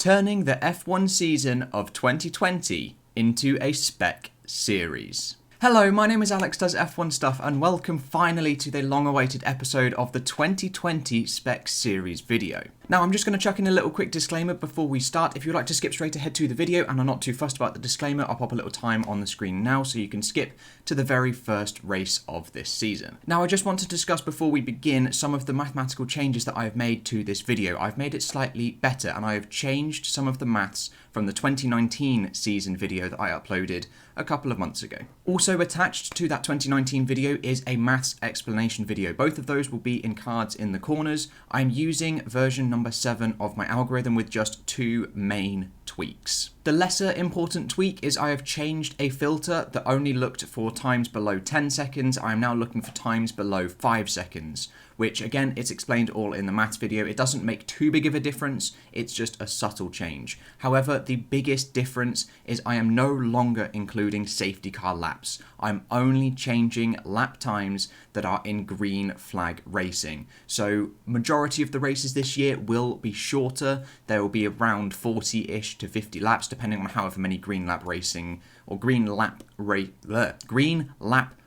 turning the F1 season of 2020 into a Spec series. Hello, my name is Alex Does F1 Stuff, and welcome finally to the long-awaited episode of the 2020 Spec series video. Now, I'm just going to chuck in a little quick disclaimer before we start. If you'd like to skip straight ahead to the video and are not too fussed about the disclaimer, I'll pop a little time on the screen now so you can skip to the very first race of this season. Now, I just want to discuss before we begin some of the mathematical changes that I have made to this video. I've made it slightly better, and I have changed some of the maths from the 2019 season video that I uploaded a couple of months ago. Also attached to that 2019 video is a maths explanation video. Both of those will be in cards in the corners. I'm using version number 7 of my algorithm with just 2 main tweaks. The lesser important tweak is I have changed a filter that only looked for times below 10 seconds. I am now looking for times below 5 seconds, which again, it's explained all in the maths video. It doesn't make too big of a difference, it's just a subtle change. However, the biggest difference is I am no longer including safety car laps. I'm only changing lap times that are in green flag racing. So majority of the races this year will be shorter. There will be around 40-ish to 50 laps, depending on however many green lap racing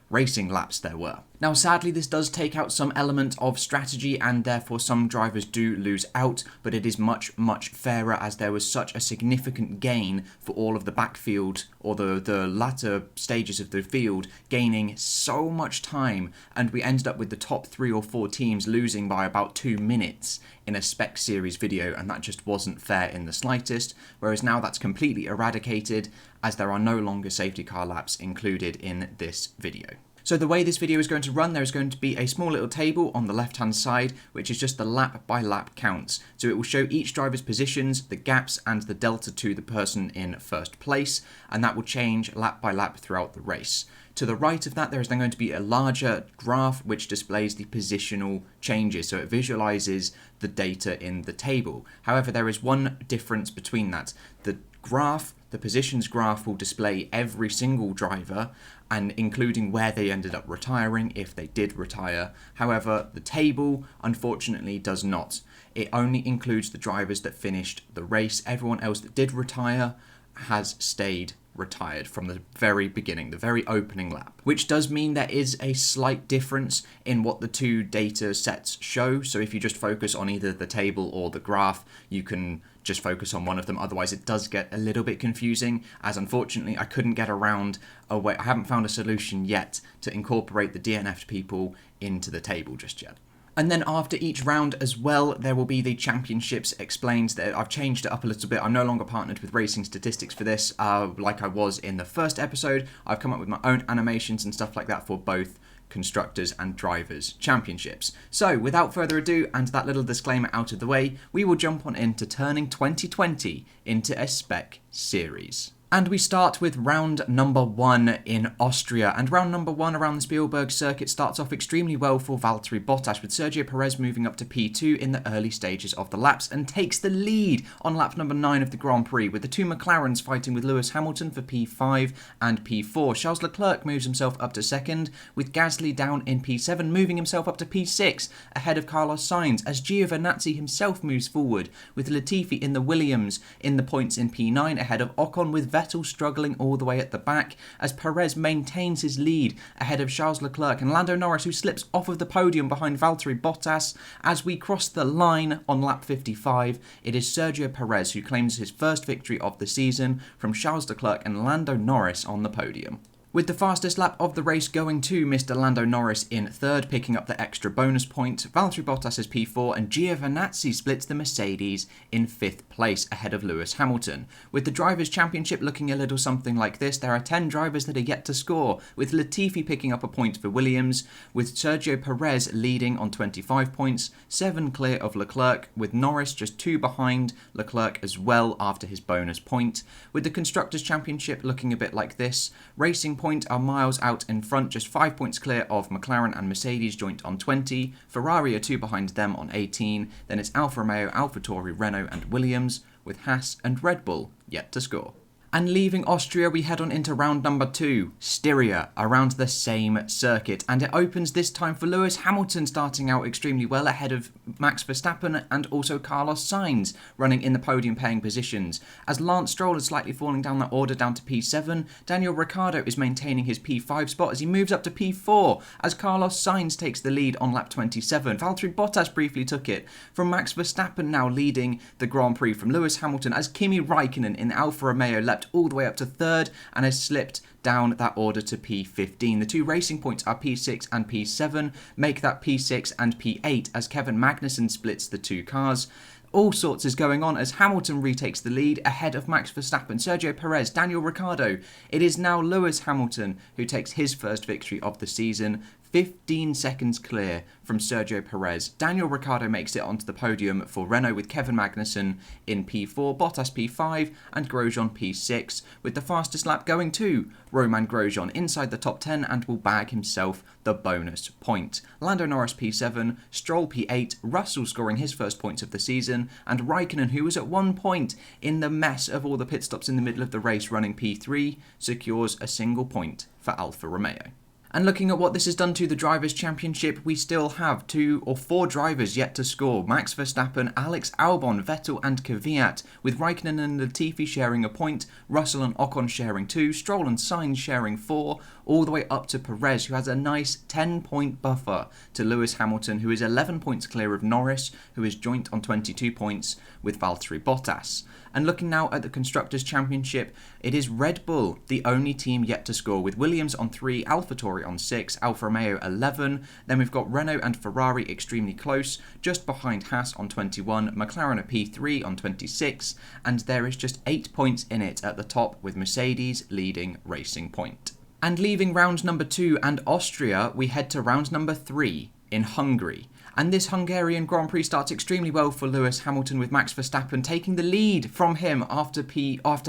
racing laps there were. Now, sadly, this does take out some element of strategy, and therefore some drivers do lose out, but it is much, much fairer as there was such a significant gain for all of the backfield, or the latter stages of the field, gaining so much time, and we ended up with the top 3 or 4 teams losing by about 2 minutes in a Spec series video, and that just wasn't fair in the slightest, whereas now that's completely eradicated, as there are no longer safety car laps included in this video. So the way this video is going to run, there is going to be a small little table on the left-hand side, which is just the lap-by-lap counts. So it will show each driver's positions, the gaps, and the delta to the person in first place, and that will change lap by lap throughout the race. To the right of that, there is then going to be a larger graph which displays the positional changes, so it visualizes the data in the table. However, there is one difference between that. The positions graph will display every single driver, and including where they ended up retiring, if they did retire. However, the table, unfortunately, does not. It only includes the drivers that finished the race. Everyone else that did retire has stayed retired from the very beginning, the very opening lap, which does mean there is a slight difference in what the two data sets show. So if you just focus on either the table or the graph, you can just focus on one of them. Otherwise, it does get a little bit confusing, as unfortunately I couldn't get around a way. I haven't found a solution yet to incorporate the DNF'd people into the table just yet. And then after each round as well, there will be the championships explained. That I've changed it up a little bit. I'm no longer partnered with Racing Statistics for this, like I was in the first episode. I've come up with my own animations and stuff like that for both constructors and drivers championships. So without further ado, and that little disclaimer out of the way, we will jump on into turning 2020 into a Spec series. And we start with round number 1 in Austria. And round number 1 around the Spielberg circuit starts off extremely well for Valtteri Bottas, with Sergio Perez moving up to P2 in the early stages of the laps and takes the lead on lap number 9 of the Grand Prix, with the 2 McLarens fighting with Lewis Hamilton for P5 and P4. Charles Leclerc moves himself up to 2nd, with Gasly down in P7, moving himself up to P6 ahead of Carlos Sainz, as Giovinazzi himself moves forward, with Latifi in the Williams in the points in P9 ahead of Ocon, with Vettel struggling all the way at the back, as Perez maintains his lead ahead of Charles Leclerc and Lando Norris, who slips off of the podium behind Valtteri Bottas. As we cross the line on lap 55, it is Sergio Perez who claims his first victory of the season from Charles Leclerc and Lando Norris on the podium, with the fastest lap of the race going to Mr. Lando Norris in 3rd, picking up the extra bonus point. Valtteri Bottas is P4, and Giovinazzi splits the Mercedes in 5th place ahead of Lewis Hamilton. With the Drivers' Championship looking a little something like this, there are 10 drivers that are yet to score, with Latifi picking up a point for Williams, with Sergio Perez leading on 25 points, 7 clear of Leclerc, with Norris just 2 behind Leclerc as well after his bonus point. With the Constructors' Championship looking a bit like this, Racing Point are miles out in front, just 5 points clear of McLaren and Mercedes joint on 20. Ferrari are 2 behind them on 18. Then it's Alfa Romeo, AlphaTauri, Renault and Williams, with Haas and Red Bull yet to score. And leaving Austria, we head on into round number 2, Styria, around the same circuit. And it opens this time for Lewis Hamilton, starting out extremely well ahead of Max Verstappen and also Carlos Sainz, running in the podium paying positions. As Lance Stroll is slightly falling down that order down to P7, Daniel Ricciardo is maintaining his P5 spot as he moves up to P4, as Carlos Sainz takes the lead on lap 27. Valtteri Bottas briefly took it from Max Verstappen, now leading the Grand Prix from Lewis Hamilton, as Kimi Raikkonen in Alfa Romeo leapt all the way up to 3rd and has slipped down that order to P15. The two racing points are P6 and P7, make that P6 and P8 as Kevin Magnussen splits the two cars. All sorts is going on as Hamilton retakes the lead ahead of Max Verstappen, Sergio Perez, Daniel Ricciardo. It is now Lewis Hamilton who takes his first victory of the season, 15 seconds clear from Sergio Perez. Daniel Ricciardo makes it onto the podium for Renault with Kevin Magnussen in P4, Bottas P5 and Grosjean P6, with the fastest lap going to Romain Grosjean inside the top 10 and will bag himself the bonus point. Lando Norris P7, Stroll P8, Russell scoring his first points of the season, and Raikkonen, who was at one point in the mess of all the pit stops in the middle of the race running P3, secures a single point for Alfa Romeo. And looking at what this has done to the Drivers' Championship, we still have 2 or 4 drivers yet to score. Max Verstappen, Alex Albon, Vettel and Kvyat, with Raikkonen and Latifi sharing a point, Russell and Ocon sharing 2, Stroll and Sainz sharing 4, all the way up to Perez, who has a nice 10-point buffer to Lewis Hamilton, who is 11 points clear of Norris, who is joint on 22 points with Valtteri Bottas. And looking now at the Constructors' Championship, it is Red Bull, the only team yet to score, with Williams on 3, AlphaTauri on 6, Alfa Romeo 11. Then we've got Renault and Ferrari extremely close, just behind Haas on 21, McLaren at P3 on 26, and there is just 8 points in it at the top, with Mercedes leading Racing Point. And leaving round number 2 and Austria, we head to round number 3 in Hungary. And this Hungarian Grand Prix starts extremely well for Lewis Hamilton, with Max Verstappen taking the lead from him after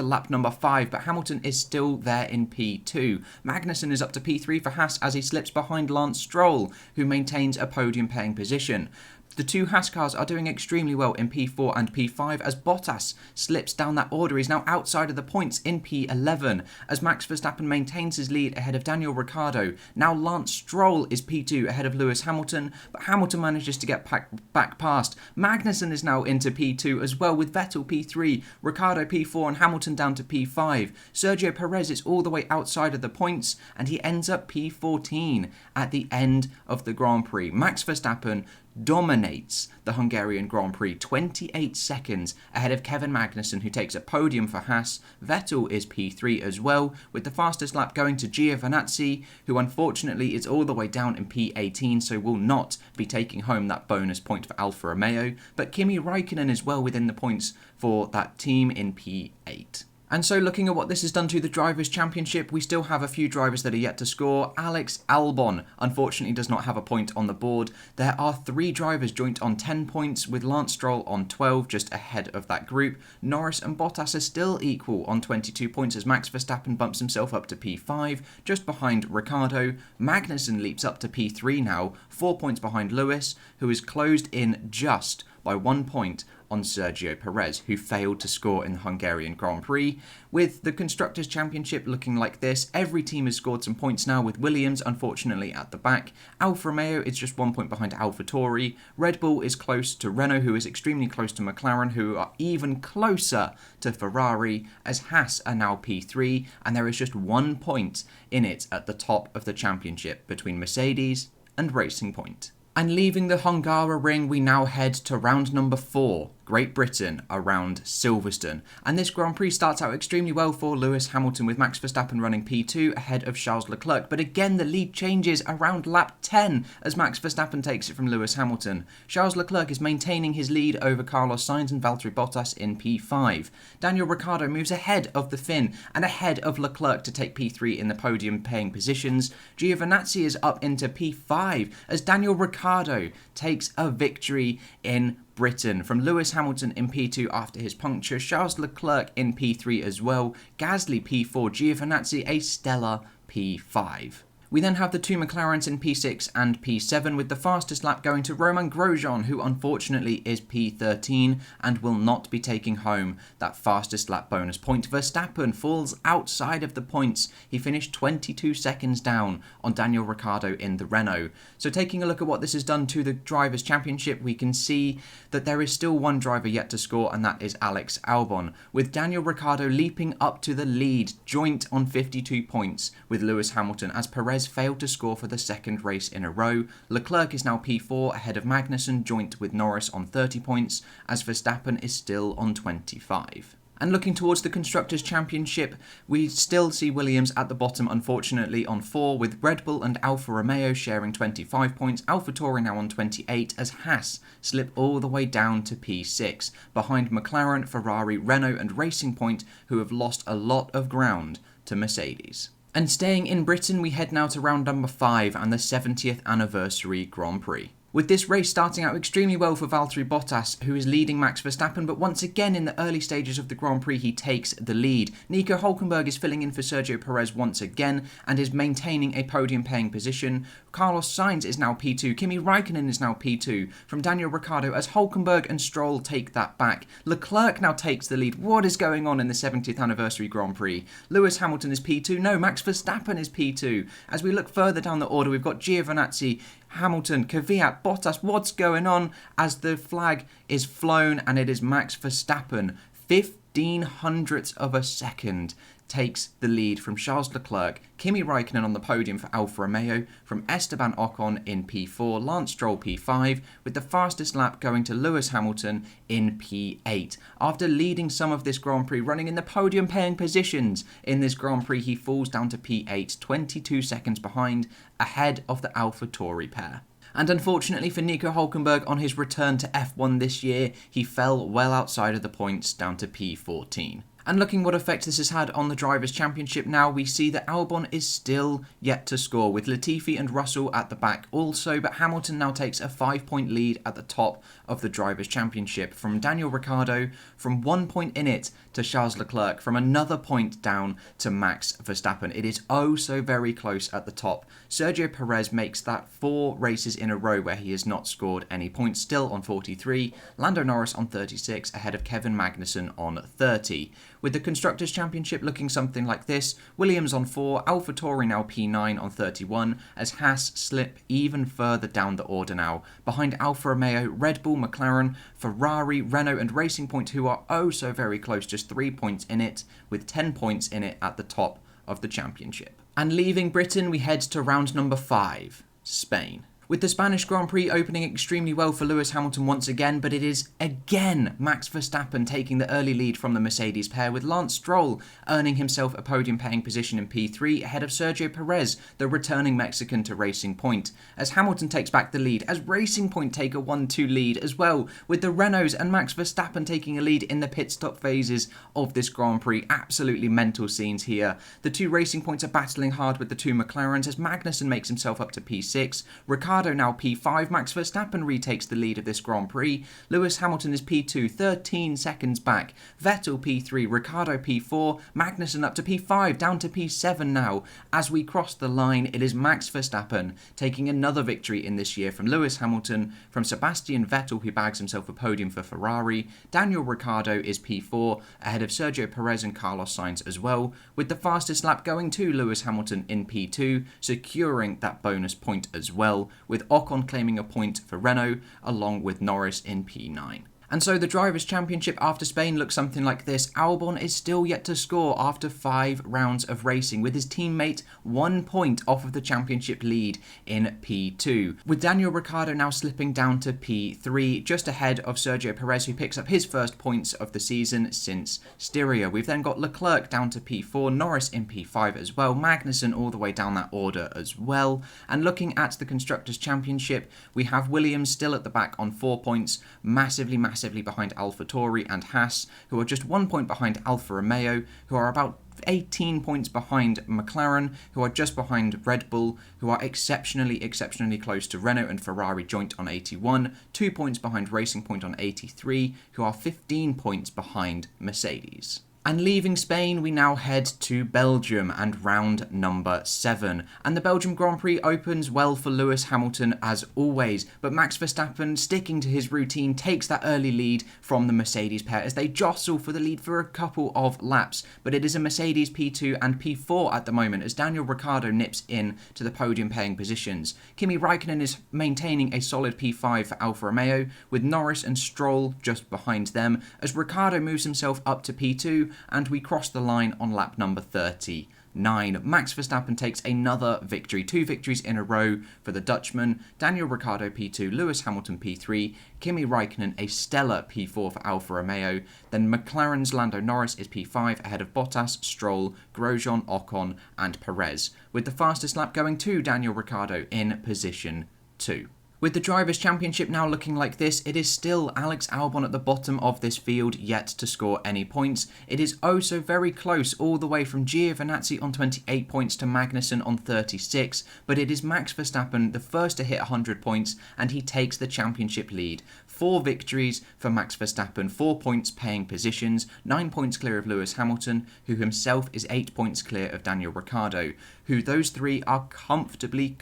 lap number 5, but Hamilton is still there in P2. Magnussen is up to P3 for Haas as he slips behind Lance Stroll, who maintains a podium paying position. The two Haas cars are doing extremely well in P4 and P5 as Bottas slips down that order. He's now outside of the points in P11 as Max Verstappen maintains his lead ahead of Daniel Ricciardo. Now Lance Stroll is P2 ahead of Lewis Hamilton, but Hamilton manages to get back past. Magnussen is now into P2 as well, with Vettel P3, Ricciardo P4 and Hamilton down to P5. Sergio Perez is all the way outside of the points and he ends up P14 at the end of the Grand Prix. Max Verstappen dominates the Hungarian Grand Prix, 28 seconds ahead of Kevin Magnussen, who takes a podium for Haas. Vettel is P3 as well, with the fastest lap going to Giovinazzi, who unfortunately is all the way down in P18, so will not be taking home that bonus point for Alfa Romeo, but Kimi Raikkonen is well within the points for that team in P8. And so looking at what this has done to the Drivers' Championship, we still have a few drivers that are yet to score. Alex Albon, unfortunately, does not have a point on the board. There are 3 drivers joint on 10 points, with Lance Stroll on 12, just ahead of that group. Norris and Bottas are still equal on 22 points as Max Verstappen bumps himself up to P5, just behind Ricciardo. Magnussen leaps up to P3 now, 4 points behind Lewis, who is closed in just by 1 point on Sergio Perez, who failed to score in the Hungarian Grand Prix. With the Constructors' Championship looking like this, every team has scored some points now, with Williams unfortunately at the back. Alfa Romeo is just 1 point behind AlphaTauri. Red Bull is close to Renault, who is extremely close to McLaren, who are even closer to Ferrari, as Haas are now P3, and there is just 1 point in it at the top of the championship between Mercedes and Racing Point. And leaving the Hungaroring, we now head to round number 4, Great Britain, around Silverstone. And this Grand Prix starts out extremely well for Lewis Hamilton, with Max Verstappen running P2 ahead of Charles Leclerc. But again, the lead changes around lap 10 as Max Verstappen takes it from Lewis Hamilton. Charles Leclerc is maintaining his lead over Carlos Sainz and Valtteri Bottas in P5. Daniel Ricciardo moves ahead of the Finn and ahead of Leclerc to take P3 in the podium paying positions. Giovinazzi is up into P5 as Daniel Ricciardo takes a victory in Britain from Lewis Hamilton in P2 after his puncture, Charles Leclerc in P3 as well, Gasly P4, Giovinazzi a stellar P5. We then have the two McLarens in P6 and P7, with the fastest lap going to Romain Grosjean, who unfortunately is P13 and will not be taking home that fastest lap bonus point. Verstappen falls outside of the points. He finished 22 seconds down on Daniel Ricciardo in the Renault. So taking a look at what this has done to the Drivers' Championship, we can see that there is still one driver yet to score, and that is Alex Albon, with Daniel Ricciardo leaping up to the lead, joint on 52 points with Lewis Hamilton, as Perez failed to score for the second race in a row. Leclerc is now P4 ahead of Magnussen, joint with Norris on 30 points, as Verstappen is still on 25. And looking towards the Constructors' Championship, we still see Williams at the bottom, unfortunately, on 4, with Red Bull and Alfa Romeo sharing 25 points, AlphaTauri now on 28, as Haas slip all the way down to P6, behind McLaren, Ferrari, Renault and Racing Point, who have lost a lot of ground to Mercedes. And staying in Britain, we head now to round number 5 and the 70th anniversary Grand Prix, with this race starting out extremely well for Valtteri Bottas, who is leading Max Verstappen, but once again in the early stages of the Grand Prix he takes the lead. Nico Hülkenberg is filling in for Sergio Perez once again and is maintaining a podium-paying position. Carlos Sainz is now P2, Kimi Raikkonen is now P2 from Daniel Ricciardo, as Hülkenberg and Stroll take that back. Leclerc now takes the lead. What is going on in the 70th anniversary Grand Prix? Lewis Hamilton is P2, no, Max Verstappen is P2. As we look further down the order, we've got Giovinazzi, Hamilton, Kvyat, Bottas. What's going on? As the flag is flown, and it is Max Verstappen, 15 hundredths of a second, takes the lead from Charles Leclerc. Kimi Raikkonen on the podium for Alfa Romeo, from Esteban Ocon in P4, Lance Stroll P5, with the fastest lap going to Lewis Hamilton in P8. After leading some of this Grand Prix, running in the podium-paying positions in this Grand Prix, he falls down to P8, 22 seconds behind, ahead of the AlphaTauri pair. And unfortunately for Nico Hülkenberg, on his return to F1 this year, he fell well outside of the points, down to P14. And looking what effect this has had on the Drivers' Championship now, we see that Albon is still yet to score, with Latifi and Russell at the back also, but Hamilton now takes a 5-point lead at the top of the Drivers' Championship from Daniel Ricciardo, from 1 point in it to Charles Leclerc, from another point down to Max Verstappen. It is oh so very close at the top. Sergio Perez makes that 4 races in a row where he has not scored any points, still on 43, Lando Norris on 36, ahead of Kevin Magnussen on 30. With the Constructors' Championship looking something like this, Williams on 4, AlphaTauri now P9 on 31, as Haas slip even further down the order now, behind Alfa Romeo, Red Bull, McLaren, Ferrari, Renault and Racing Point, who are oh so very close, just 3 points in it, with 10 points in it at the top of the championship. And leaving Britain, we head to round number 5, Spain, with the Spanish Grand Prix opening extremely well for Lewis Hamilton once again, but it is again Max Verstappen taking the early lead from the Mercedes pair, with Lance Stroll earning himself a podium-paying position in P3 ahead of Sergio Perez, the returning Mexican, to Racing Point, as Hamilton takes back the lead, as Racing Point take a 1-2 lead as well, with the Renaults and Max Verstappen taking a lead in the pit stop phases of this Grand Prix. Absolutely mental scenes here. The 2 Racing Points are battling hard with the 2 McLarens, as Magnussen makes himself up to P6, Ricciardo now P5, Max Verstappen retakes the lead of this Grand Prix, Lewis Hamilton is P2, 13 seconds back, Vettel P3, Ricciardo P4, Magnussen up to P5, down to P7 now. As we cross the line, it is Max Verstappen taking another victory in this year from Lewis Hamilton, from Sebastian Vettel, who bags himself a podium for Ferrari. Daniel Ricciardo is P4, ahead of Sergio Perez and Carlos Sainz as well, with the fastest lap going to Lewis Hamilton in P2, securing that bonus point as well, with Ocon claiming a point for Renault, along with Norris in P9. And so the Drivers' Championship after Spain looks something like this. Albon is still yet to score after 5 rounds of racing, with his teammate 1 point off of the championship lead in P2, with Daniel Ricciardo now slipping down to P3, just ahead of Sergio Perez, who picks up his first points of the season since Styria. We've then got Leclerc down to P4, Norris in P5 as well, Magnussen all the way down that order as well. And looking at the Constructors' Championship, we have Williams still at the back on 4 points, massively behind AlphaTauri and Haas, who are just 1 point behind Alfa Romeo, who are about 18 points behind McLaren, who are just behind Red Bull, who are exceptionally close to Renault and Ferrari joint on 81, 2 points behind Racing Point on 83, who are 15 points behind Mercedes. And leaving Spain, we now head to Belgium and round number 7. And the Belgium Grand Prix opens well for Lewis Hamilton as always, but Max Verstappen, sticking to his routine, takes that early lead from the Mercedes pair as they jostle for the lead for a couple of laps. But it is a Mercedes P2 and P4 at the moment as Daniel Ricciardo nips in to the podium paying positions. Kimi Raikkonen is maintaining a solid P5 for Alfa Romeo, with Norris and Stroll just behind them as Ricciardo moves himself up to P2, and we cross the line on lap number 39. Max Verstappen takes another victory, 2 victories in a row for the Dutchman. Daniel Ricciardo P2, Lewis Hamilton P3, Kimi Raikkonen a stellar P4 for Alfa Romeo. Then McLaren's Lando Norris is P5 ahead of Bottas, Stroll, Grosjean, Ocon and Perez, with the fastest lap going to Daniel Ricciardo in position 2. With the Drivers' Championship now looking like this, it is still Alex Albon at the bottom of this field, yet to score any points. It is oh so very close, all the way from Giovinazzi on 28 points to Magnussen on 36, but it is Max Verstappen, the first to hit 100 points, and he takes the championship lead. 4 victories for Max Verstappen, 4 points paying positions, 9 points clear of Lewis Hamilton, who himself is 8 points clear of Daniel Ricciardo, who those 3 are comfortably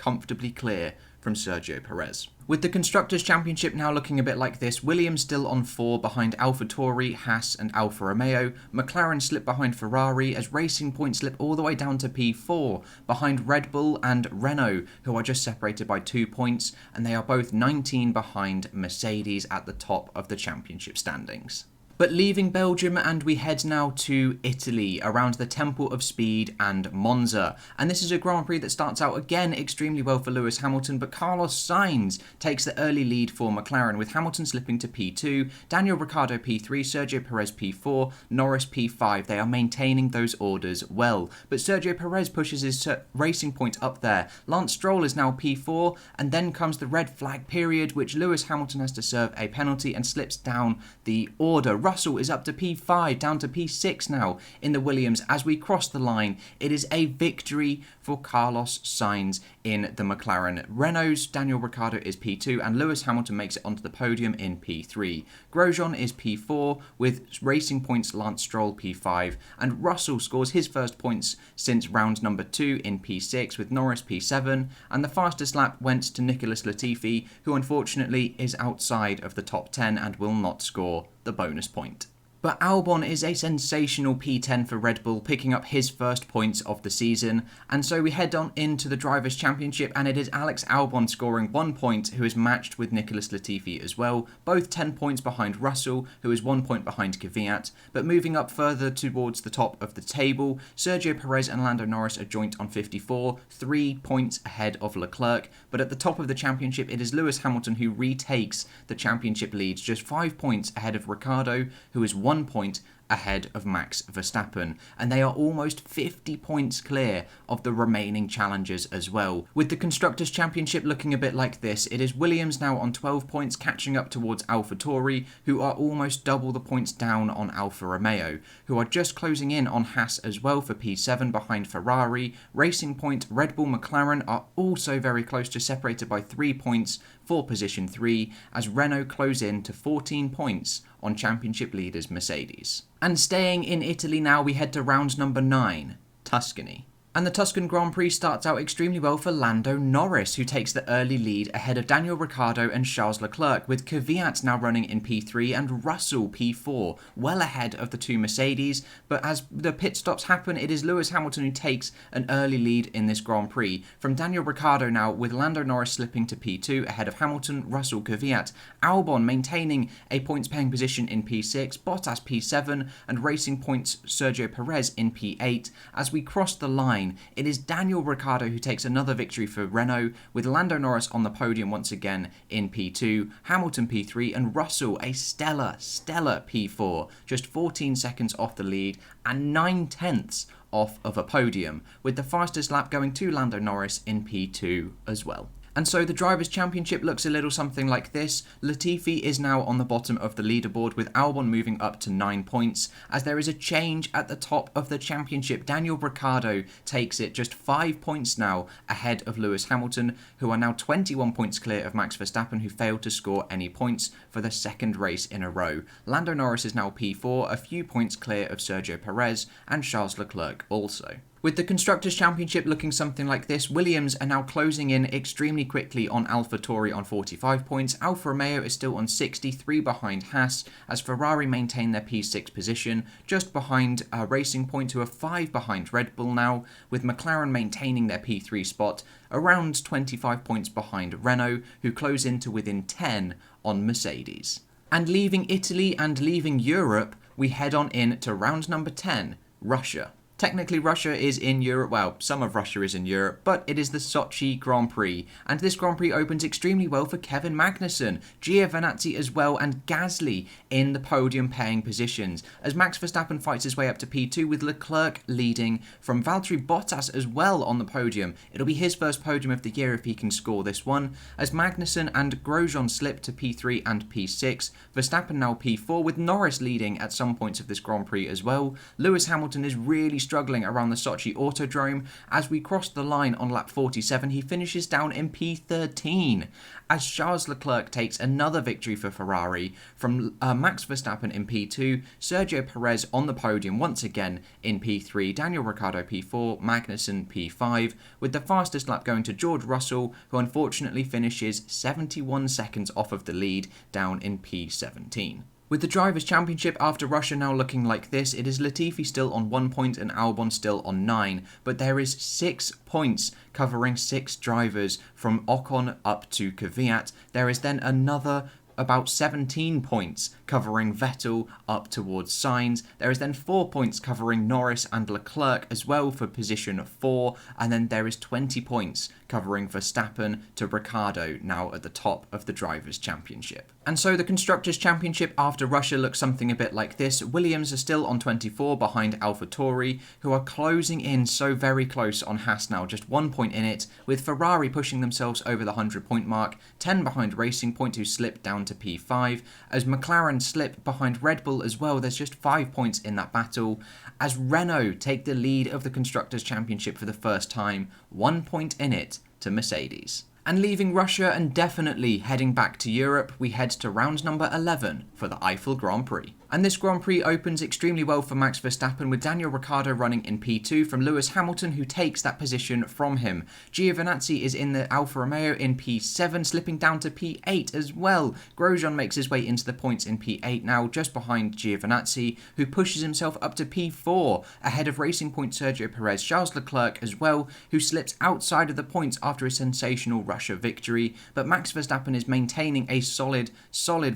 clear from Sergio Perez. With the Constructors' Championship now looking a bit like this, Williams still on 4 behind AlphaTauri, Haas and Alfa Romeo. McLaren slip behind Ferrari as Racing Point slip all the way down to P4 behind Red Bull and Renault, who are just separated by 2 points, and they are both 19 behind Mercedes at the top of the championship standings. But leaving Belgium, and we head now to Italy, around the Temple of Speed and Monza. And this is a Grand Prix that starts out again extremely well for Lewis Hamilton, but Carlos Sainz takes the early lead for McLaren, with Hamilton slipping to P2, Daniel Ricciardo P3, Sergio Perez P4, Norris P5. They are maintaining those orders well. But Sergio Perez pushes his Racing Point up there. Lance Stroll is now P4, and then comes the red flag period, which Lewis Hamilton has to serve a penalty and slips down the order. Russell is up to P5, down to P6 now in the Williams. As we cross the line, it is a victory for Carlos Sainz in the McLaren. Renault's Daniel Ricciardo is P2 and Lewis Hamilton makes it onto the podium in P3. Grosjean is P4 with Racing Point's Lance Stroll P5, and Russell scores his first points since round number 2 in P6 with Norris P7, and the fastest lap went to Nicholas Latifi, who unfortunately is outside of the top 10 and will not score the bonus point. But Albon is a sensational P10 for Red Bull, picking up his first points of the season. And so we head on into the Drivers' Championship, and it is Alex Albon scoring 1 point, who is matched with Nicholas Latifi as well. Both 10 points behind Russell, who is 1 point behind Kvyat. But moving up further towards the top of the table, Sergio Perez and Lando Norris are joint on 54, 3 points ahead of Leclerc. But at the top of the championship, it is Lewis Hamilton who retakes the championship lead, just 5 points ahead of Ricciardo, who is 1 point ahead of Max Verstappen, and they are almost 50 points clear of the remaining challengers as well. With the Constructors' Championship looking a bit like this, it is Williams now on 12 points, catching up towards AlphaTauri, who are almost double the points down on Alfa Romeo, who are just closing in on Haas as well for P7 behind Ferrari. Racing Point, Red Bull, McLaren are also very close, just separated by 3 points for position 3, as Renault close in to 14 points on championship leaders Mercedes. And staying in Italy now, we head to round number 9, Tuscany. And the Tuscan Grand Prix starts out extremely well for Lando Norris, who takes the early lead ahead of Daniel Ricciardo and Charles Leclerc, with Kvyat now running in P3 and Russell P4, well ahead of the 2 Mercedes. But as the pit stops happen, it is Lewis Hamilton who takes an early lead in this Grand Prix from Daniel Ricciardo now, with Lando Norris slipping to P2 ahead of Hamilton, Russell, Kvyat. Albon maintaining a points-paying position in P6, Bottas P7, and Racing Point's Sergio Perez in P8. As we cross the line, it is Daniel Ricciardo who takes another victory for Renault, with Lando Norris on the podium once again in P2, Hamilton P3, and Russell a stellar P4, just 14 seconds off the lead and 9/10 off of a podium, with the fastest lap going to Lando Norris in P2 as well. And so the Drivers' Championship looks a little something like this. Latifi is now on the bottom of the leaderboard with Albon moving up to 9 points. As there is a change at the top of the championship, Daniel Ricciardo takes it just 5 points now ahead of Lewis Hamilton, who are now 21 points clear of Max Verstappen, who failed to score any points for the second race in a row. Lando Norris is now P4, a few points clear of Sergio Perez, and Charles Leclerc also. With the Constructors' Championship looking something like this, Williams are now closing in extremely quickly on AlphaTauri on 45 points, Alfa Romeo is still on 63 behind Haas, as Ferrari maintain their P6 position, just behind Racing Point, who are 5 behind Red Bull now, with McLaren maintaining their P3 spot, around 25 points behind Renault, who close into within 10 on Mercedes. And leaving Italy and leaving Europe, we head on in to round number 10, Russia. Technically, Russia is in Europe, well, some of Russia is in Europe, but it is the Sochi Grand Prix, and this Grand Prix opens extremely well for Kevin Magnussen, Giovinazzi as well, and Gasly in the podium paying positions, as Max Verstappen fights his way up to P2 with Leclerc leading from Valtteri Bottas as well on the podium. It'll be his first podium of the year if he can score this one, as Magnussen and Grosjean slip to P3 and P6, Verstappen now P4 with Norris leading at some points of this Grand Prix as well. Lewis Hamilton is really struggling around the Sochi Autodrome. As we cross the line on lap 47, he finishes down in P13, as Charles Leclerc takes another victory for Ferrari from Max Verstappen in P2, Sergio Perez on the podium once again in P3, Daniel Ricciardo P4, Magnussen P5, with the fastest lap going to George Russell, who unfortunately finishes 71 seconds off of the lead down in P17. With the Drivers' Championship after Russia now looking like this, it is Latifi still on 1 point and Albon still on 9, but there is 6 points covering 6 drivers from Ocon up to Kvyat. There is then another about 17 points covering Vettel up towards Sainz. There is then 4 points covering Norris and Leclerc as well for position 4, and then there is 20 points covering Verstappen to Ricciardo now at the top of the Drivers' Championship. And so the Constructors' Championship after Russia looks something a bit like this. Williams are still on 24 behind AlphaTauri, who are closing in so very close on Haas now, just 1 point in it, with Ferrari pushing themselves over the 100-point mark, 10 behind Racing Point, who slipped down to P5, as McLaren slip behind Red Bull as well. There's just 5 points in that battle, as Renault take the lead of the Constructors' Championship for the first time, 1 point in it to Mercedes. And leaving Russia and definitely heading back to Europe, we head to round number 11 for the Eifel Grand Prix. And this Grand Prix opens extremely well for Max Verstappen, with Daniel Ricciardo running in P2 from Lewis Hamilton, who takes that position from him. Giovinazzi is in the Alfa Romeo in P7, slipping down to P8 as well. Grosjean makes his way into the points in P8 now, just behind Giovinazzi, who pushes himself up to P4, ahead of Racing Point Sergio Perez. Charles Leclerc as well, who slips outside of the points after a sensational Russia victory, but Max Verstappen is maintaining a solid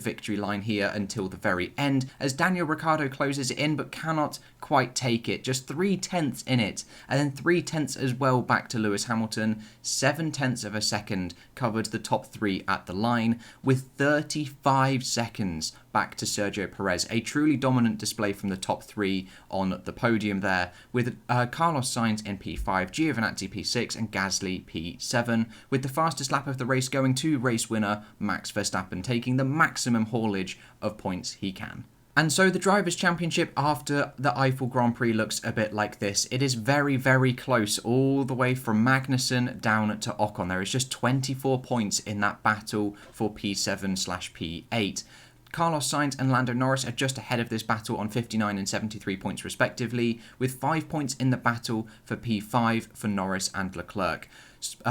victory line here until the very end, as Daniel Ricciardo closes it in but cannot quite take it, just 3/10 in it, and then 3/10 as well back to Lewis Hamilton. 7/10 of a second covered the top 3 at the line, with 35 seconds back to Sergio Perez. A truly dominant display from the top 3 on the podium there, with Carlos Sainz in P5, Giovinazzi P6 and Gasly P7, with the fastest lap of the race going to race winner Max Verstappen, taking the maximum haulage of points he can. And so the Drivers' Championship after the Eifel Grand Prix looks a bit like this. It is very, very close all the way from Magnussen down to Ocon. There is just 24 points in that battle for P7/P8. Carlos Sainz and Lando Norris are just ahead of this battle on 59 and 73 points respectively, with 5 points in the battle for P5 for Norris and Leclerc.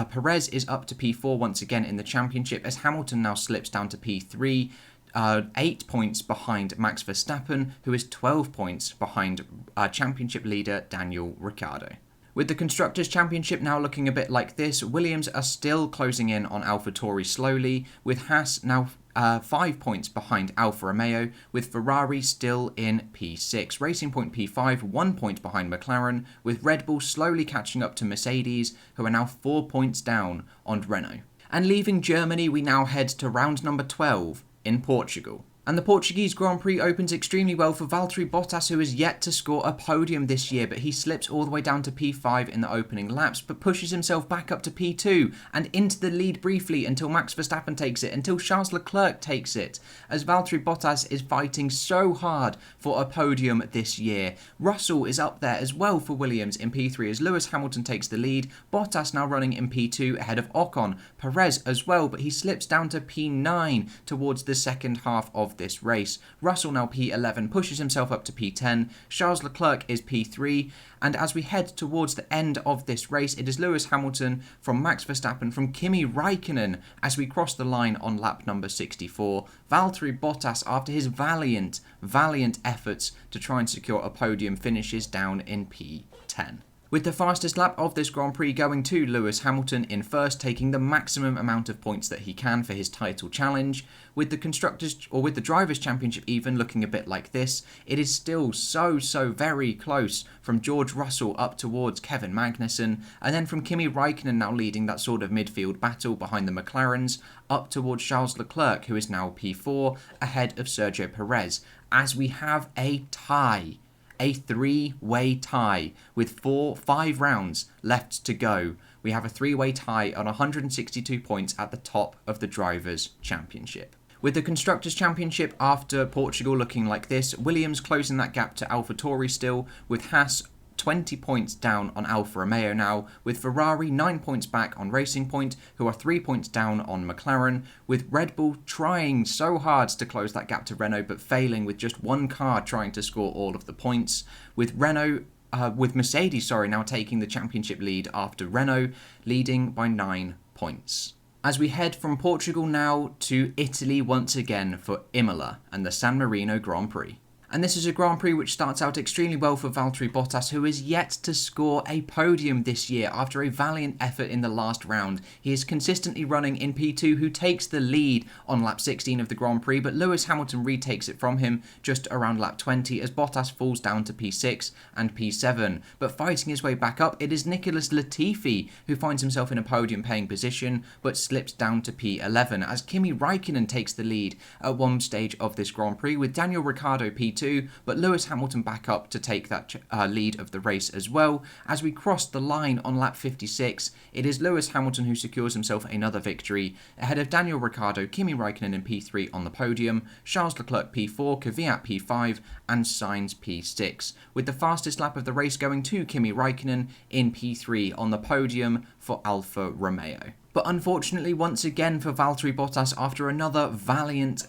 Perez is up to P4 once again in the championship, as Hamilton now slips down to P3, 8 points behind Max Verstappen, who is 12 points behind championship leader Daniel Ricciardo. With the Constructors' Championship now looking a bit like this, Williams are still closing in on AlphaTauri slowly, with Haas now 5 points behind Alfa Romeo, with Ferrari still in P6. Racing Point P5, 1 point behind McLaren, with Red Bull slowly catching up to Mercedes, who are now 4 points down on Renault. And leaving Germany, we now head to round number 12 in Portugal. And the Portuguese Grand Prix opens extremely well for Valtteri Bottas, who is yet to score a podium this year, but he slips all the way down to P5 in the opening laps, but pushes himself back up to P2 and into the lead briefly until Max Verstappen takes it, until Charles Leclerc takes it, as Valtteri Bottas is fighting so hard for a podium this year. Russell is up there as well for Williams in P3 as Lewis Hamilton takes the lead. Bottas now running in P2 ahead of Ocon. Perez as well, but he slips down to P9 towards the second half of this race. Russell now P11, pushes himself up to P10. Charles Leclerc is P3, and as we head towards the end of this race, it is Lewis Hamilton from Max Verstappen from Kimi Raikkonen as we cross the line on lap number 64. Valtteri Bottas, after his valiant efforts to try and secure a podium, finishes down in P10. With the fastest lap of this Grand Prix going to Lewis Hamilton in first, taking the maximum amount of points that he can for his title challenge. With the Constructors, or with the Drivers' Championship even, looking a bit like this, it is still so very close from George Russell up towards Kevin Magnussen, and then from Kimi Raikkonen now leading that sort of midfield battle behind the McLarens, up towards Charles Leclerc, who is now P4, ahead of Sergio Perez, as we have a tie. A three-way tie with 5 rounds left to go. We have a three-way tie on 162 points at the top of the Drivers' Championship. With the Constructors' Championship after Portugal looking like this, Williams closing that gap to AlphaTauri still, with Haas 20 points down on Alfa Romeo now, with Ferrari 9 points back on Racing Point, who are 3 points down on McLaren, with Red Bull trying so hard to close that gap to Renault, but failing with just one car trying to score all of the points, with Mercedes now taking the championship lead after Renault, leading by 9 points. As we head from Portugal now to Italy once again for Imola and the San Marino Grand Prix. And this is a Grand Prix which starts out extremely well for Valtteri Bottas, who is yet to score a podium this year after a valiant effort in the last round. He is consistently running in P2, who takes the lead on lap 16 of the Grand Prix, but Lewis Hamilton retakes it from him just around lap 20 as Bottas falls down to P6 and P7. But fighting his way back up, it is Nicholas Latifi who finds himself in a podium paying position, but slips down to P11 as Kimi Raikkonen takes the lead at one stage of this Grand Prix, with Daniel Ricciardo P2, but Lewis Hamilton back up to take that lead of the race as well. As we cross the line on lap 56, it is Lewis Hamilton who secures himself another victory, ahead of Daniel Ricciardo, Kimi Raikkonen in P3 on the podium, Charles Leclerc P4, Kvyat P5, and Sainz P6, with the fastest lap of the race going to Kimi Raikkonen in P3 on the podium for Alfa Romeo. But unfortunately, once again for Valtteri Bottas, after another valiant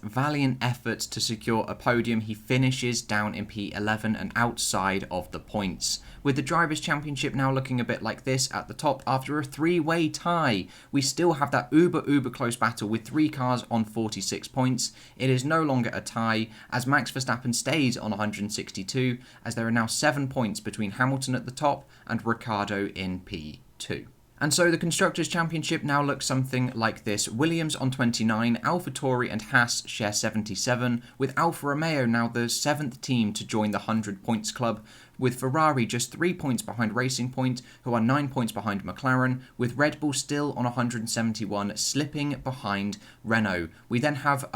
effort to secure a podium, he finishes down in P11 and outside of the points. With the Drivers' Championship now looking a bit like this at the top after a three-way tie, we still have that uber close battle with 3 cars on 46 points. It is no longer a tie as Max Verstappen stays on 162, as there are now 7 points between Hamilton at the top and Ricciardo in P2. And so the Constructors' Championship now looks something like this. Williams on 29, AlphaTauri and Haas share 77, with Alfa Romeo now the 7th team to join the 100 points club, with Ferrari just 3 points behind Racing Point, who are 9 points behind McLaren, with Red Bull still on 171, slipping behind Renault. We then have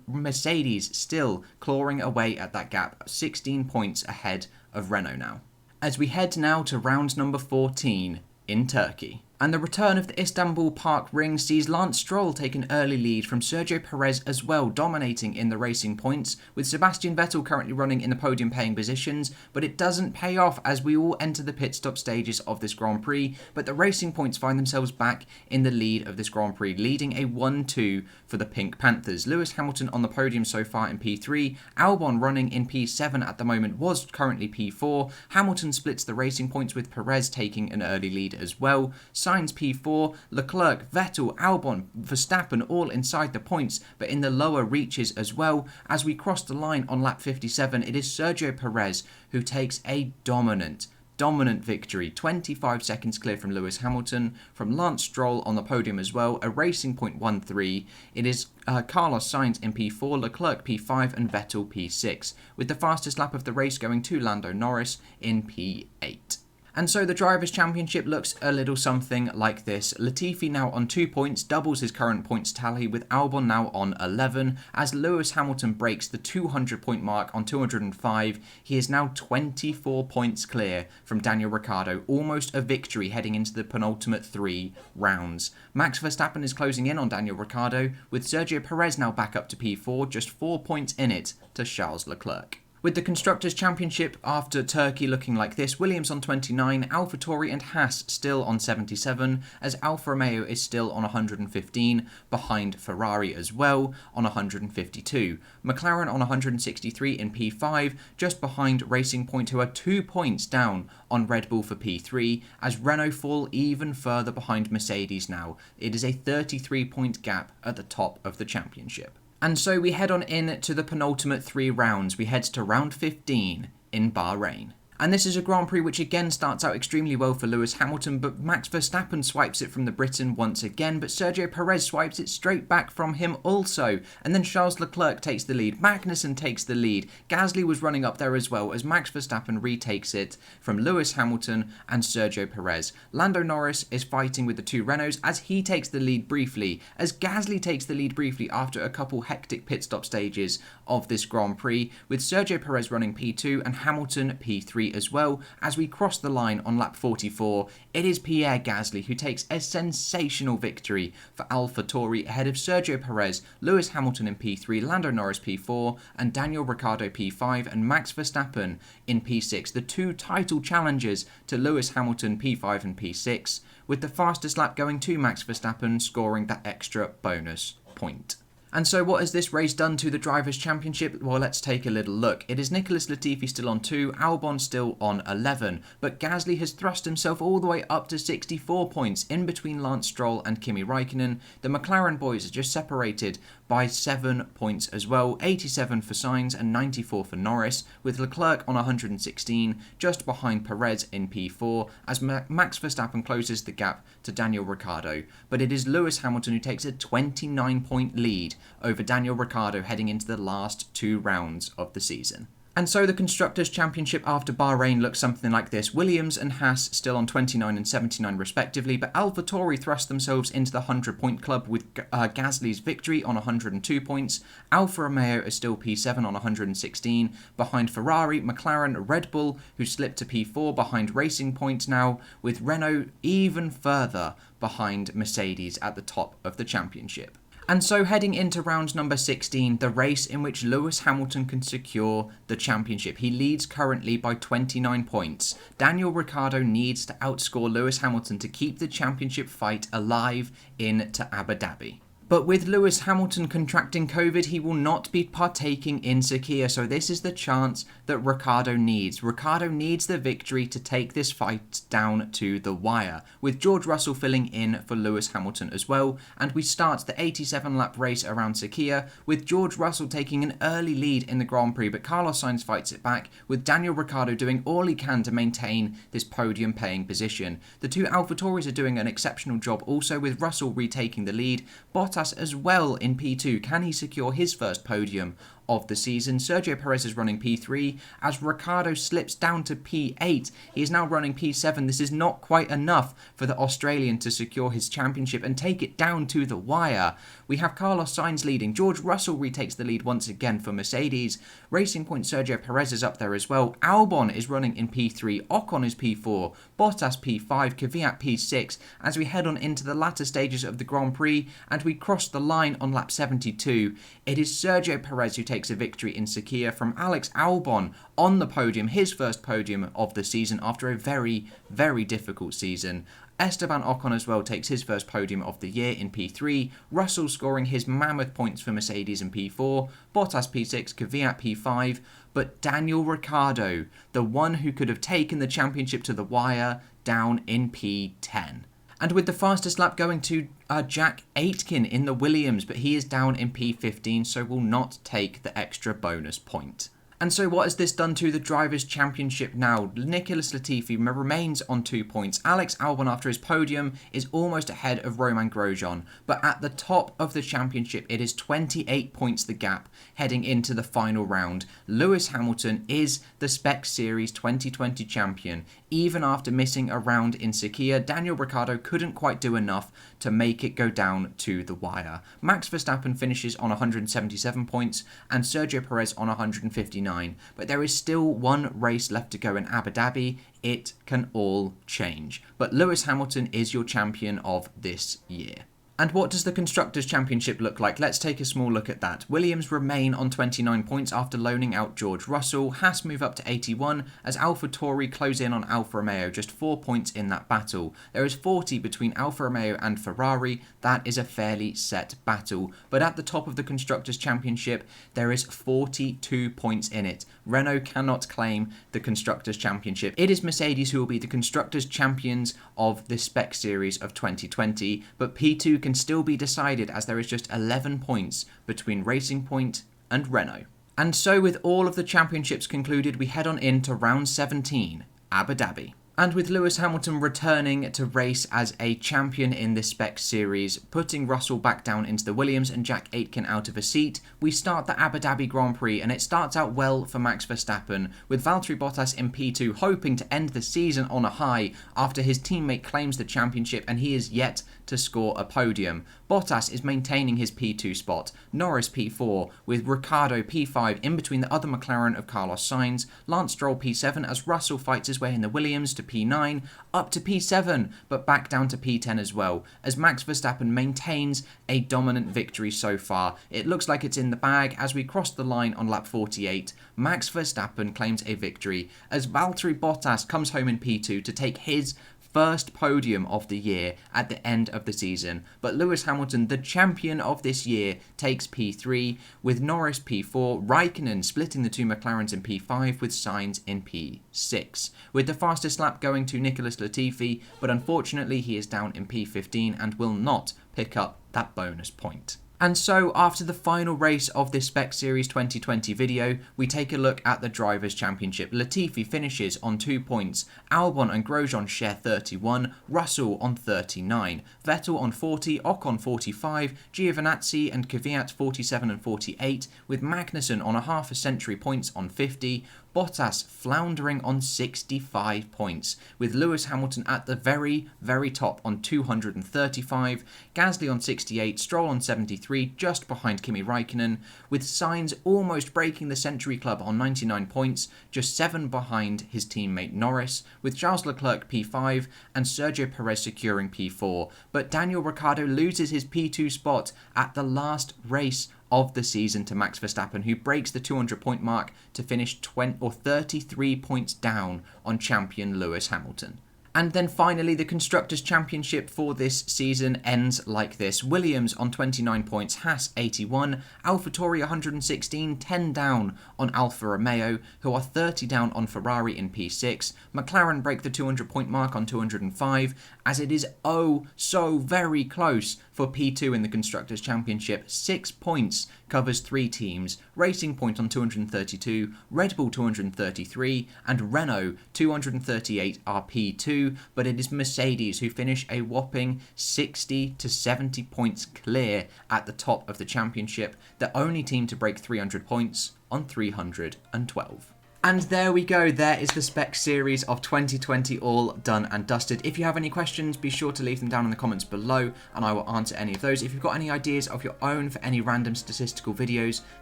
Mercedes still clawing away at that gap, 16 points ahead of Renault now. As we head now to round number 14 in Turkey. And the return of the Istanbul Park Ring sees Lance Stroll take an early lead from Sergio Perez as well, dominating in the racing points, with Sebastian Vettel currently running in the podium paying positions, but it doesn't pay off as we all enter the pit stop stages of this Grand Prix, but the racing points find themselves back in the lead of this Grand Prix, leading a 1-2 for the Pink Panthers. Lewis Hamilton on the podium so far in P3, Albon running in P7 at the moment, was currently P4, Hamilton splits the racing points with Perez taking an early lead as well, Sainz P4, Leclerc, Vettel, Albon, Verstappen all inside the points, but in the lower reaches as well. As we cross the line on lap 57, it is Sergio Perez who takes a dominant victory, 25 seconds clear from Lewis Hamilton, from Lance Stroll on the podium as well, a Racing Point 1-3. It is Carlos Sainz in P4, Leclerc P5 and Vettel P6, with the fastest lap of the race going to Lando Norris in P8. And so the Drivers' Championship looks a little something like this. Latifi now on 2 points, doubles his current points tally, with Albon now on 11. As Lewis Hamilton breaks the 200-point mark on 205, he is now 24 points clear from Daniel Ricciardo, almost a victory heading into the penultimate 3 rounds. Max Verstappen is closing in on Daniel Ricciardo, with Sergio Perez now back up to P4, just 4 points in it to Charles Leclerc. With the Constructors' Championship after Turkey looking like this, Williams on 29, AlphaTauri and Haas still on 77, as Alfa Romeo is still on 115, behind Ferrari as well on 152. McLaren on 163 in P5, just behind Racing Point, who are 2 points down on Red Bull for P3, as Renault fall even further behind Mercedes now. It is a 33-point gap at the top of the championship. And so we head on in to the penultimate 3 rounds. We head to round 15 in Bahrain. And this is a Grand Prix which again starts out extremely well for Lewis Hamilton, but Max Verstappen swipes it from the Briton once again, but Sergio Perez swipes it straight back from him also. And then Charles Leclerc takes the lead, Magnussen takes the lead, Gasly was running up there as well, as Max Verstappen retakes it from Lewis Hamilton and Sergio Perez. Lando Norris is fighting with the 2 Renaults as he takes the lead briefly, as Gasly takes the lead briefly after a couple hectic pit stop stages of this Grand Prix, with Sergio Perez running P2 and Hamilton P3 as well. As we cross the line on lap 44, it is Pierre Gasly who takes a sensational victory for AlphaTauri ahead of Sergio Perez, Lewis Hamilton in P3, Lando Norris P4, and Daniel Ricciardo P5, and Max Verstappen in P6, the 2 title challengers to Lewis Hamilton P5 and P6, with the fastest lap going to Max Verstappen, scoring that extra bonus point. And so what has this race done to the Drivers' Championship? Well, let's take a little look. It is Nicholas Latifi still on 2, Albon still on 11, but Gasly has thrust himself all the way up to 64 points in between Lance Stroll and Kimi Raikkonen. The McLaren boys are just separated by 7 points as well, 87 for Sainz and 94 for Norris, with Leclerc on 116, just behind Perez in P4, as Max Verstappen closes the gap to Daniel Ricciardo. But it is Lewis Hamilton who takes a 29-point lead over Daniel Ricciardo heading into the last 2 rounds of the season. And so the Constructors' Championship after Bahrain looks something like this. Williams and Haas still on 29 and 79 respectively, but AlphaTauri thrust themselves into the 100-point club with Gasly's victory on 102 points. Alfa Romeo is still P7 on 116, behind Ferrari, McLaren, Red Bull, who slipped to P4 behind Racing Point now, with Renault even further behind Mercedes at the top of the championship. And so heading into round number 16, the race in which Lewis Hamilton can secure the championship. He leads currently by 29 points. Daniel Ricciardo needs to outscore Lewis Hamilton to keep the championship fight alive into Abu Dhabi. But with Lewis Hamilton contracting COVID, he will not be partaking in Sakhir, so this is the chance that Ricciardo needs. Ricciardo needs the victory to take this fight down to the wire, with George Russell filling in for Lewis Hamilton as well, and we start the 87-lap race around Sakhir, with George Russell taking an early lead in the Grand Prix, but Carlos Sainz fights it back, with Daniel Ricciardo doing all he can to maintain this podium-paying position. The 2 AlphaTauris are doing an exceptional job also, with Russell retaking the lead. Bottas as well in P2. Can he secure his first podium of the season? Sergio Perez is running P3 as Ricciardo slips down to P8. He is now running P7. This is not quite enough for the Australian to secure his championship and take it down to the wire. We have Carlos Sainz leading. George Russell retakes the lead once again for Mercedes. Racing Point Sergio Perez is up there as well. Albon is running in P3. Ocon is P4. Bottas P5. Kvyat P6 as we head on into the latter stages of the Grand Prix and we cross the line on lap 72. It is Sergio Perez who takes a victory in Sakhir from Alex Albon on the podium, his first podium of the season after a very, very difficult season. Esteban Ocon as well takes his first podium of the year in P3, Russell scoring his mammoth points for Mercedes in P4, Bottas P6, Kvyat P5, but Daniel Ricciardo, the one who could have taken the championship to the wire, down in P10. And with the fastest lap going to Jack Aitken in the Williams, but he is down in P15, so will not take the extra bonus point. And so what has this done to the Drivers' Championship now? Nicholas Latifi remains on 2 points. Alex Albon, after his podium, is almost ahead of Romain Grosjean. But at the top of the championship, it is 28 points the gap heading into the final round. Lewis Hamilton is the Spec Series 2020 champion. Even after missing a round in Sakhir, Daniel Ricciardo couldn't quite do enough to make it go down to the wire. Max Verstappen finishes on 177 points and Sergio Perez on 159. But there is still one race left to go in Abu Dhabi. It can all change. But Lewis Hamilton is your champion of this year. And what does the Constructors' Championship look like? Let's take a small look at that. Williams remain on 29 points after loaning out George Russell. Haas move up to 81 as AlphaTauri close in on Alfa Romeo, just 4 points in that battle. There is 40 between Alfa Romeo and Ferrari. That is a fairly set battle. But at the top of the Constructors' Championship, there is 42 points in it. Renault cannot claim the Constructors' Championship. It is Mercedes who will be the Constructors' Champions of the Spec Series of 2020, but P2 can still be decided as there is just 11 points between Racing Point and Renault. And so with all of the championships concluded, we head on into round 17, Abu Dhabi. And with Lewis Hamilton returning to race as a champion in this Spec Series, putting Russell back down into the Williams and Jack Aitken out of a seat, we start the Abu Dhabi Grand Prix, and it starts out well for Max Verstappen, with Valtteri Bottas in P2 hoping to end the season on a high after his teammate claims the championship and he is yet to score a podium. Bottas is maintaining his P2 spot, Norris P4, with Ricciardo P5 in between the other McLaren of Carlos Sainz, Lance Stroll P7 as Russell fights his way in the Williams to P9, up to P7, but back down to P10 as well, as Max Verstappen maintains a dominant victory so far. It looks like it's in the bag as we cross the line on lap 48. Max Verstappen claims a victory as Valtteri Bottas comes home in P2 to take his first podium of the year at the end of the season. But Lewis Hamilton, the champion of this year, takes P3 with Norris P4, Raikkonen splitting the two McLarens in P5 with Sainz in P6. With the fastest lap going to Nicholas Latifi, but unfortunately he is down in P15 and will not pick up that bonus point. And so, after the final race of this Spec Series 2020 video, we take a look at the Drivers' Championship. Latifi finishes on 2 points, Albon and Grosjean share 31, Russell on 39, Vettel on 40, Ocon 45, Giovinazzi and Kvyat 47 and 48, with Magnussen on a half a century points on 50, Bottas floundering on 65 points, with Lewis Hamilton at the very, very top on 235, Gasly on 68, Stroll on 73, just behind Kimi Raikkonen, with Sainz almost breaking the Century Club on 99 points, just 7 behind his teammate Norris, with Charles Leclerc P5 and Sergio Perez securing P4, but Daniel Ricciardo loses his P2 spot at the last race of the season to Max Verstappen, who breaks the 200-point mark to finish 33 points down on champion Lewis Hamilton. And then finally, the Constructors' Championship for this season ends like this. Williams on 29 points, Haas 81, AlphaTauri 116, 10 down on Alfa Romeo, who are 30 down on Ferrari in P6. McLaren break the 200-point mark on 205, as it is oh so very close for P2 in the Constructors' Championship. 6 points covers 3 teams, Racing Point on 232, Red Bull 233, and Renault 238 are P2, but it is Mercedes who finish a whopping 60 to 70 points clear at the top of the championship, the only team to break 300 points on 312. And there we go, there is the Spec Series of 2020 all done and dusted. If you have any questions, be sure to leave them down in the comments below and I will answer any of those. If you've got any ideas of your own for any random statistical videos,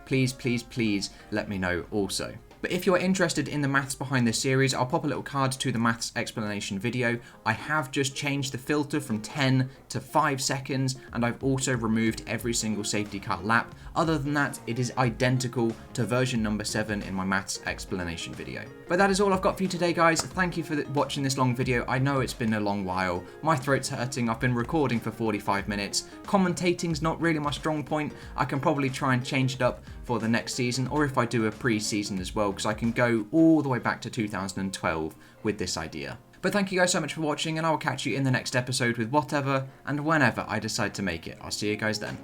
please let me know also. But if you're interested in the maths behind this series, I'll pop a little card to the maths explanation video. I have just changed the filter from 10 to 5 seconds, and I've also removed every single safety car lap. Other than that, it is identical to version number 7 in my maths explanation video. But that is all I've got for you today, guys. Thank you for watching this long video. I know it's been a long while. My throat's hurting. I've been recording for 45 minutes. Commentating's not really my strong point. I can probably try and change it up for the next season, or if I do a pre-season as well, because I can go all the way back to 2012 with this idea. But thank you guys so much for watching, and I will catch you in the next episode with whatever and whenever I decide to make it. I'll see you guys then.